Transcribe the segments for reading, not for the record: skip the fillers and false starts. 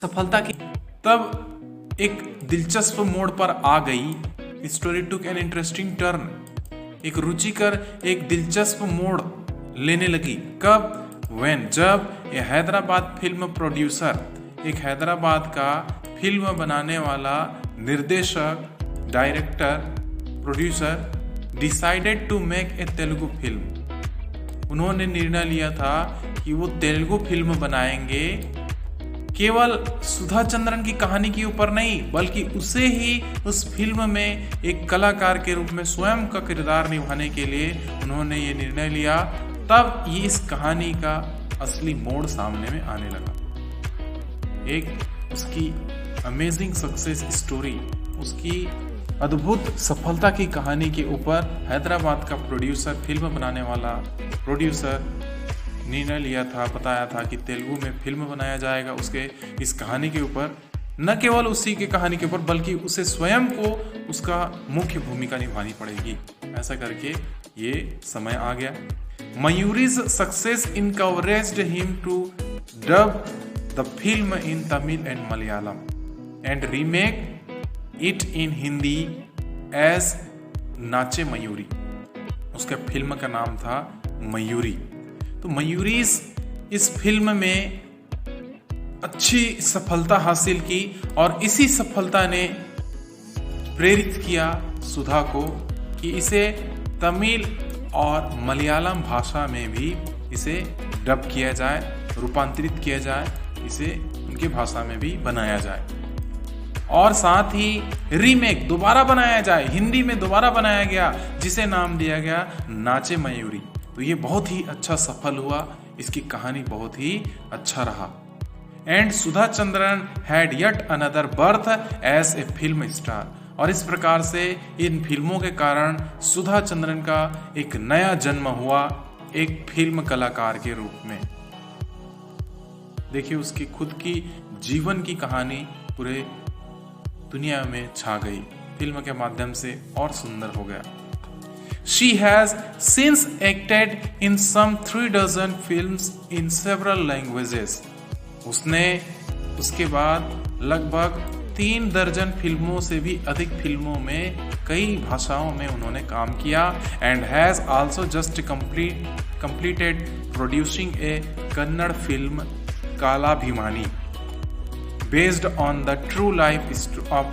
सफलता की तब एक दिलचस्प मोड़ पर आ गई। Story took an interesting turn. एक रुचिकर, एक दिलचस्प मोड़ लेने लगी। कब? जब ए हैदराबाद फिल्म प्रोड्यूसर, एक हैदराबाद का फिल्म बनाने वाला निर्देशक, director, producer decided to make a Telugu film. उन्होंने निर्णय लिया था कि वो तेलुगु फिल्म बनाएंगे, केवल सुधा चंद्रन की कहानी के ऊपर नहीं, बल्कि उसे ही उस फिल्म में एक कलाकार के रूप में स्वयं का किरदार निभाने के लिए उन्होंने ये निर्णय लिया। तब ये इस कहानी का असली मोड़ सामने में आने लगा। एक उसकी अमेजिंग सक्सेस स्टोरी, उसकी अद्भुत सफलता की कहानी के ऊपर हैदराबाद का प्रोड्यूसर, फिल्म बनाने वाला प्रोड्यूसर निर्णय लिया था, बताया था कि तेलुगु में फिल्म बनाया जाएगा उसके इस कहानी के ऊपर। न केवल उसी के कहानी के ऊपर, बल्कि उसे स्वयं को उसका मुख्य भूमिका निभानी पड़ेगी। ऐसा करके ये समय आ गया। मयूरीज success encouraged him to dub the film in Tamil and Malayalam and remake it in Hindi as नाचे मयूरी। उसके फिल्म का नाम था मयूरी। तो मयूरी इस फिल्म में अच्छी सफलता हासिल की और इसी सफलता ने प्रेरित किया सुधा को कि इसे तमिल और मलयालम भाषा में भी इसे डब किया जाए, रूपांतरित किया जाए, इसे उनकी भाषा में भी बनाया जाए और साथ ही रीमेक दोबारा बनाया जाए, हिंदी में दोबारा बनाया गया, जिसे नाम दिया गया नाचे मयूरी। तो ये बहुत ही अच्छा सफल हुआ, इसकी कहानी बहुत ही अच्छा रहा। And Sudha Chandran had yet another birth as a film star. और इस प्रकार से इन फिल्मों के कारण सुधा चंद्रन का एक नया जन्म हुआ, एक फिल्म कलाकार के रूप में। देखिए, उसकी खुद की जीवन की कहानी पूरे दुनिया में छा गई, फिल्म के माध्यम से और सुंदर हो गया। She has since acted in some 36 films in several languages. उसने उसके बाद लगभग 3 दर्जन फिल्मों से भी अधिक फिल्मों में कई भाषाओं में उन्होंने काम किया। And has also just completed producing a Kannada film Kalabhimani based on the true life of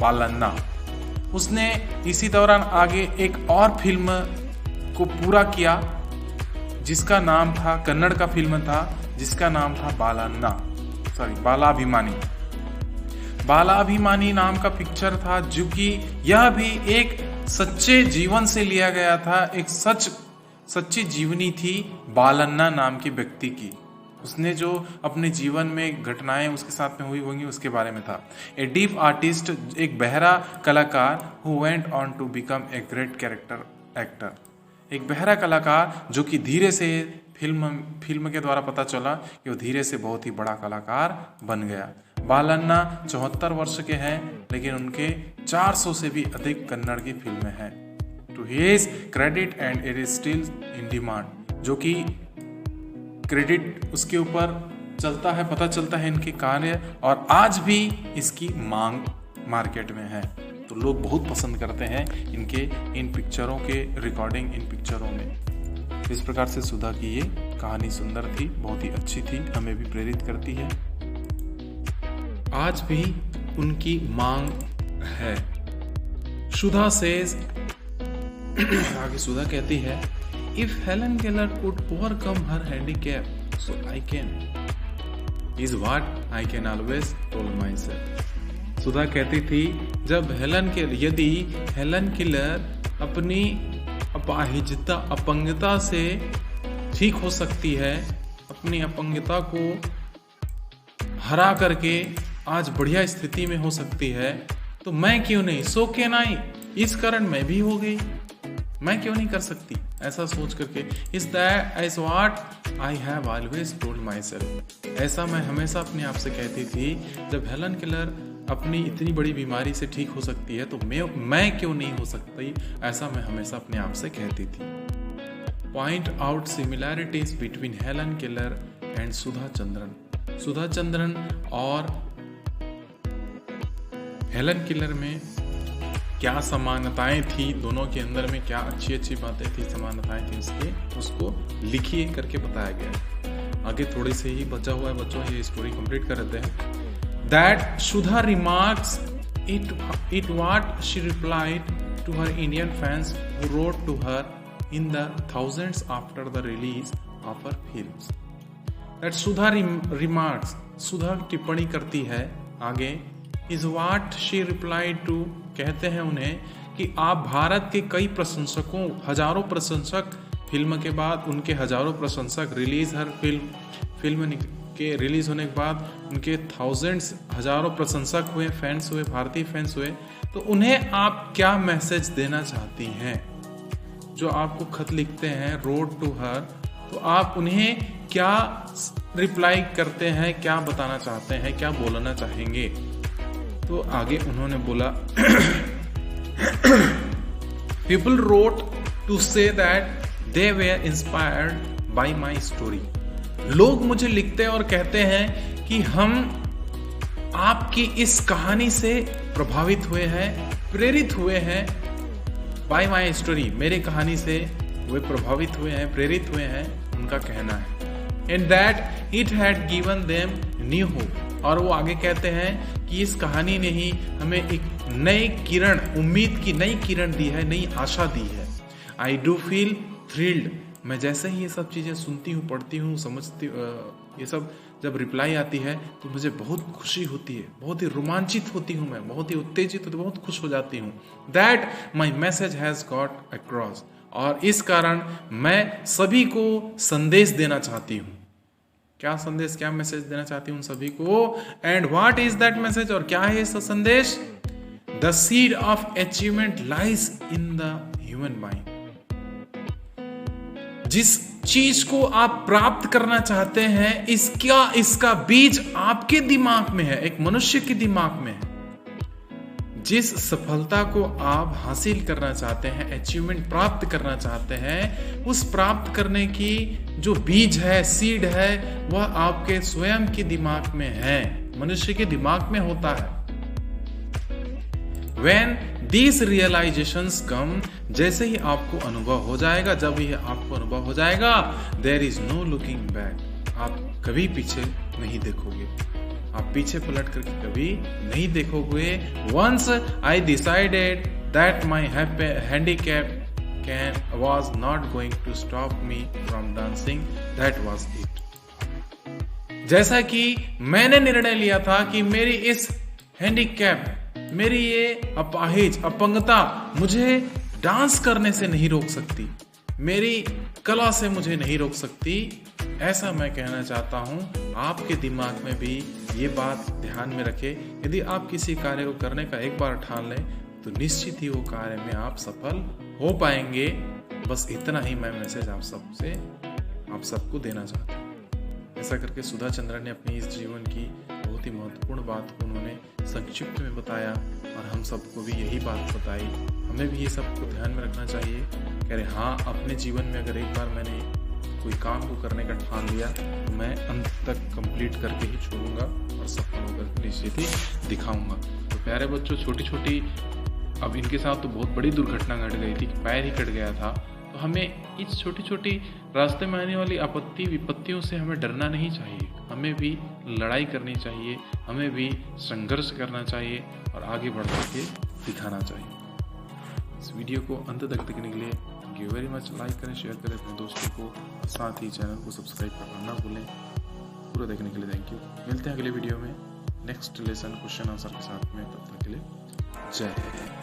Balanna. उसने इसी दौरान आगे एक और फिल्म को पूरा किया जिसका नाम था, कन्नड़ का फिल्म था जिसका नाम था बालाभिमानी। बालाभिमानी नाम का पिक्चर था, जो कि यह भी एक सच्चे जीवन से लिया गया था, एक सच्ची जीवनी थी बालन्ना नाम के व्यक्ति की। उसने जो अपने जीवन में घटनाएं उसके साथ में हुई होंगी उसके बारे में था। ए डीफ आर्टिस्ट, एक बहरा कलाकार, who went on to become a great character actor. एक बहरा कलाकार जो कि धीरे से फिल्म के द्वारा पता चला कि वो धीरे से बहुत ही बड़ा कलाकार बन गया। बालन्ना 74 वर्ष के हैं, लेकिन उनके 400 से भी अधिक कन्नड़ की फिल्में हैं। To his credit and it is still in demand, जो कि क्रेडिट उसके ऊपर चलता है, पता चलता है इनके कार्य, और आज भी इसकी मांग मार्केट में है। तो लोग बहुत पसंद करते हैं इन पिक्चरों के रिकॉर्डिंग इन पिक्चरों में। इस प्रकार से सुधा की ये कहानी सुंदर थी, बहुत ही अच्छी थी, हमें भी प्रेरित करती है। आज भी उनकी मांग है। सुधा सेज आगे सुधा कहती है, If Helen Keller could overcome her handicap, so I can. Is what I can always told myself. सुधा कहती थी, यदि हेलन केलर अपनी अपंगता से ठीक हो सकती है, अपनी अपंगता को हरा करके आज बढ़िया स्थिति में हो सकती है, तो मैं क्यों नहीं? सो कैन आई, इस कारण मैं भी हो गई, मैं क्यों नहीं कर सकती? ऐसा सोच करके is that as what I have always told myself. ऐसा मैं हमेशा अपने आप से कहती थी। जब हेलन केलर अपनी इतनी बड़ी बीमारी से ठीक हो सकती है, तो मैं क्यों नहीं हो सकती? ऐसा मैं हमेशा अपने आप से कहती थी। Point out similarities between Helen Keller and Sudha Chandran. Sudha Chandran और हेलन किलर में क्या समानताएं थी, दोनों के अंदर में क्या अच्छी अच्छी बातें थी, समानताएं थी, उसको लिखिए करके बताया गया। आगे थोड़ी से ही बचा हुआ है बच्चों, ये स्टोरी कंप्लीट कर देते हैं। That Sudha remarks it what she replied to her Indian fans who wrote to her in the thousands after the release of her films. That Sudha remarks, Sudha टिप्पणी करती है आगे, is what she replied to, कहते हैं उन्हें कि आप भारत के कई प्रशंसकों, हजारों प्रशंसक, फिल्म के बाद उनके हजारों प्रशंसक, रिलीज हर फिल्म के रिलीज होने के बाद उनके थाउजेंड्स, हजारों प्रशंसक हुए, फैंस हुए, भारतीय फैंस हुए, तो उन्हें आप क्या मैसेज देना चाहती हैं? जो आपको खत लिखते हैं रोड टू हर, तो आप उन्हें क्या रिप्लाई करते हैं, क्या बताना चाहते हैं, क्या बोलना चाहेंगे? तो आगे उन्होंने बोला, people wrote to say that they were inspired by my story. लोग मुझे लिखते और कहते हैं कि हम आपकी इस कहानी से प्रभावित हुए हैं, प्रेरित हुए हैं। बाय माई स्टोरी, मेरी कहानी से वे प्रभावित हुए हैं, प्रेरित हुए हैं, उनका कहना है। And that it had given them new hope, और वो आगे कहते हैं कि इस कहानी ने ही हमें एक नई किरण, उम्मीद की नई किरण दी है, नई आशा दी है। आई डू फील थ्रिल्ड, मैं जैसे ही ये सब चीज़ें सुनती हूँ, पढ़ती हूँ, समझती, ये सब जब रिप्लाई आती है तो मुझे बहुत खुशी होती है, बहुत ही रोमांचित होती हूँ मैं, बहुत ही उत्तेजित होती, बहुत खुश हो जाती हूँ। That my message has got across, और इस कारण मैं सभी को संदेश देना चाहती हूँ। क्या संदेश, क्या मैसेज देना चाहती हूँ उन सभी को? And what is that message, और क्या है इसका संदेश? The seed of achievement lies in the human mind. जिस चीज को आप प्राप्त करना चाहते हैं, इसका बीज आपके दिमाग में है, एक मनुष्य के दिमाग में है। जिस सफलता को आप हासिल करना चाहते हैं, अचीवमेंट प्राप्त करना चाहते हैं, उस प्राप्त करने की जो बीज है, सीड है, वह आपके स्वयं के दिमाग में है, मनुष्य के दिमाग में होता है। When these realizations come, जैसे ही आपको अनुभव हो जाएगा, जब ये आपको अनुभव हो जाएगा, there is no looking back, आप कभी पीछे नहीं देखोगे, आप पीछे पलट करके कभी नहीं देखोगे। Once I decided that my handicap was not going to stop me from dancing, that was it। जैसा कि मैंने निर्णय लिया था कि मेरी इस हैंडीकैप, मेरी ये अपाहिज, अपंगता मुझे डांस करने से नहीं रोक सकती, मेरी कला से मुझे नहीं रोक सकती, ऐसा मैं कहना चाहता हूँ। आपके दिमाग में भी ये बात ध्यान में रखें। यदि आप किसी कार्य को करने का एक बार ठान लें तो निश्चित ही वो कार्य में आप सफल हो पाएंगे। बस इतना ही मैं मैसेज आप सबको देना चाहता हूँ। ऐसा करके सुधा चंद्रन ने अपनी इस जीवन की बहुत ही महत्वपूर्ण बात को उन्होंने संक्षिप्त में बताया और हम सबको भी यही बात बताई। हमें भी ये सब को ध्यान में रखना चाहिए। कह रहे हाँ, अपने जीवन में अगर एक बार मैंने कोई काम को करने का ठान लिया तो मैं अंत तक कंप्लीट करके ही छोड़ूंगा और सफल होकर निश्चित ही दिखाऊंगा। तो प्यारे बच्चों, छोटी छोटी, अब इनके साथ तो बहुत बड़ी दुर्घटना घट गई थी, पैर ही कट गया था। तो हमें इस छोटी छोटी रास्ते में आने वाली आपत्ति विपत्तियों से हमें डरना नहीं चाहिए। हमें भी लड़ाई करनी चाहिए, हमें भी संघर्ष करना चाहिए और आगे बढ़ करके दिखाना चाहिए। इस वीडियो को अंत तक देखने के लिए thank you very much. Like करें, शेयर करें अपने दोस्तों को, साथ ही चैनल को सब्सक्राइब करना ना भूलें। पूरा देखने के लिए थैंक यू। मिलते हैं अगले वीडियो में नेक्स्ट लेसन क्वेश्चन आंसर के साथ में। तब तक के लिए जय हिंद।